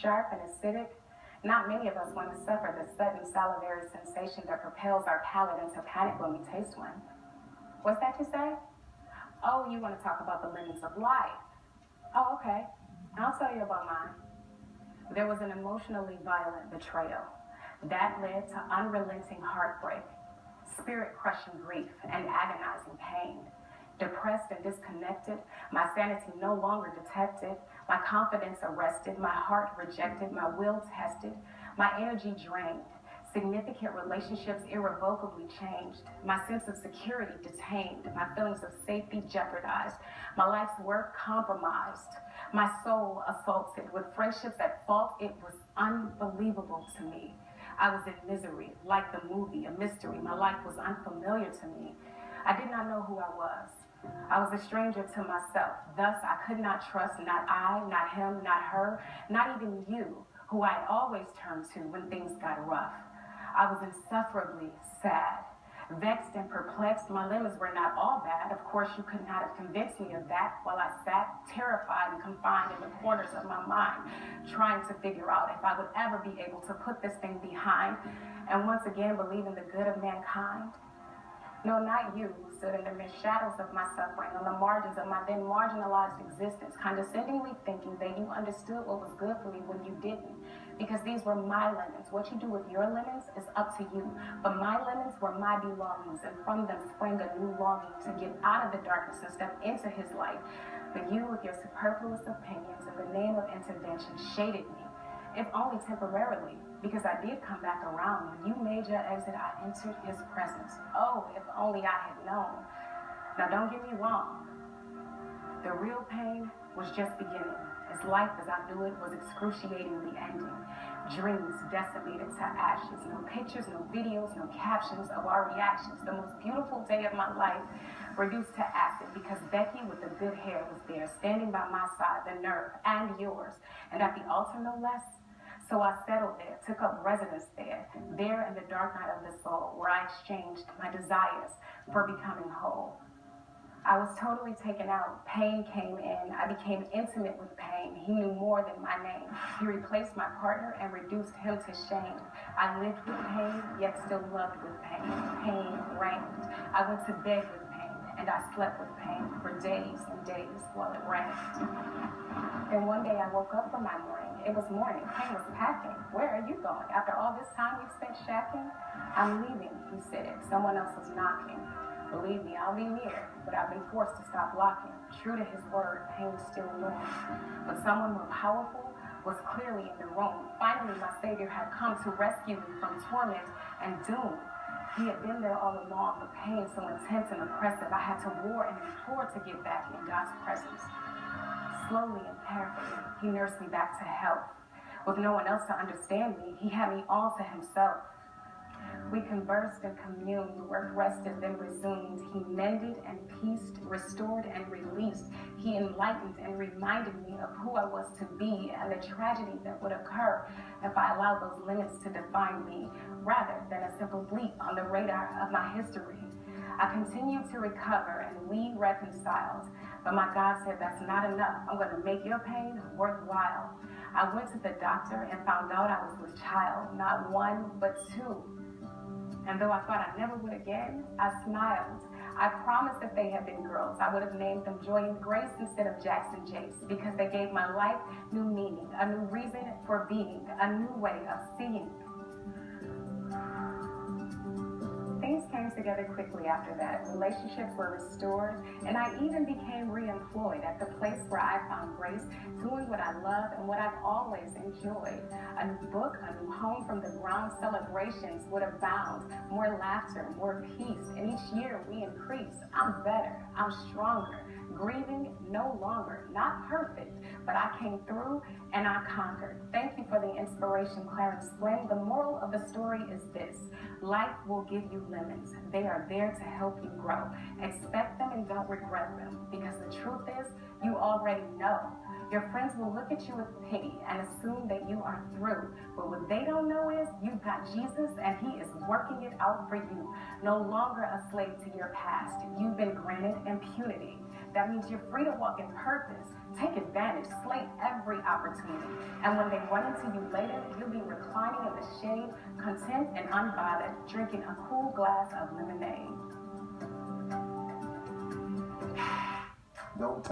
sharp and acidic. Not many of us want to suffer the sudden salivary sensation that propels our palate into panic when we taste one. What's that you say? Oh, you want to talk about the lemons of life. Oh, okay. I'll tell you about mine. There was an emotionally violent betrayal. That led to unrelenting heartbreak, spirit-crushing grief, and agonizing pain. Depressed and disconnected, my sanity no longer detected, my confidence arrested, my heart rejected, my will tested, my energy drained, significant relationships irrevocably changed, my sense of security detained, my feelings of safety jeopardized, my life's work compromised, my soul assaulted, with friendships at fault. It was unbelievable to me. I was in misery, like the movie, a mystery. My life was unfamiliar to me. I did not know who I was. I was a stranger to myself. Thus, I could not trust not I, not him, not her, not even you, who I had always turned to when things got rough. I was insufferably sad, vexed and perplexed. My lemons were not all bad. Of course, you could not have convinced me of that while I sat terrified and confined in the corners of my mind, trying to figure out if I would ever be able to put this thing behind and once again believe in the good of mankind. No, not you, who stood in the mid shadows of my suffering, on the margins of my then marginalized existence, condescendingly thinking that you understood what was good for me when you didn't. Because these were my lemons. What you do with your lemons is up to you. But my lemons were my belongings, and from them sprang a new longing to get out of the darkness and step into his light. But you, with your superfluous opinions in the name of intervention, shaded me, if only temporarily, because I did come back around. When you made your exit, I entered his presence. Oh, if only I had known. Now, don't get me wrong. The real pain was just beginning, as life as I knew it was excruciatingly ending. Dreams decimated to ashes. No pictures, no videos, no captions of our reactions. The most beautiful day of my life reduced to acid because Becky with the good hair was there, standing by my side, the nerve, and yours. And at the altar, no less. So I settled there, took up residence there in the dark night of the soul, where I exchanged my desires for becoming whole. I was totally taken out. Pain came in. I became intimate with pain. He knew more than my name. He replaced my partner and reduced him to shame. I lived with pain, yet still loved with pain. Pain reigned. I went to bed with pain, and I slept with pain for days and days while it rained. And one day I woke up from my morning. It was morning. Pain was packing. Where are you going? After all this time we've spent shacking? I'm leaving, he said. Someone else was knocking. Believe me, I'll be near, but I've been forced to stop blocking. True to his word, pain still looms. But someone more powerful was clearly in the room. Finally, my Savior had come to rescue me from torment and doom. He had been there all along, the pain so intense and oppressive. I had to war and implore to get back in God's presence. Slowly and carefully, he nursed me back to health. With no one else to understand me, he had me all to himself. We conversed and communed, work rested, then resumed. He mended and pieced, restored and released. He enlightened and reminded me of who I was to be and the tragedy that would occur if I allowed those limits to define me, rather than a simple bleep on the radar of my history. I continued to recover and we reconciled, but my God said, that's not enough. I'm going to make your pain worthwhile. I went to the doctor and found out I was with child, not one, but two. And though I thought I never would again, I smiled. I promised if they had been girls, I would have named them Joy and Grace instead of Jackson Jace, because they gave my life new meaning, a new reason for being, a new way of seeing. Things came together quickly after that. Relationships were restored, and I even became re-employed at the place where I found grace, doing what I love and what I've always enjoyed. A new book, a new home from the ground, celebrations would abound, more laughter, more peace, and each year we increase. I'm better, I'm stronger, grieving no longer, not perfect, but I came through and I conquered. Thank you for the inspiration, Clarence Spring. The moral of the story is this: life will give you lemons. They are there to help you grow. Expect them and don't regret them, because the truth is, you already know. Your friends will look at you with pity and assume that you are through. But what they don't know is you've got Jesus and he is working it out for you. No longer a slave to your past. You've been granted impunity. That means you're free to walk in purpose, take advantage, slay every opportunity. And when they run into you later, you'll be reclining in the shade, content and unbothered, drinking a cool glass of lemonade. Don't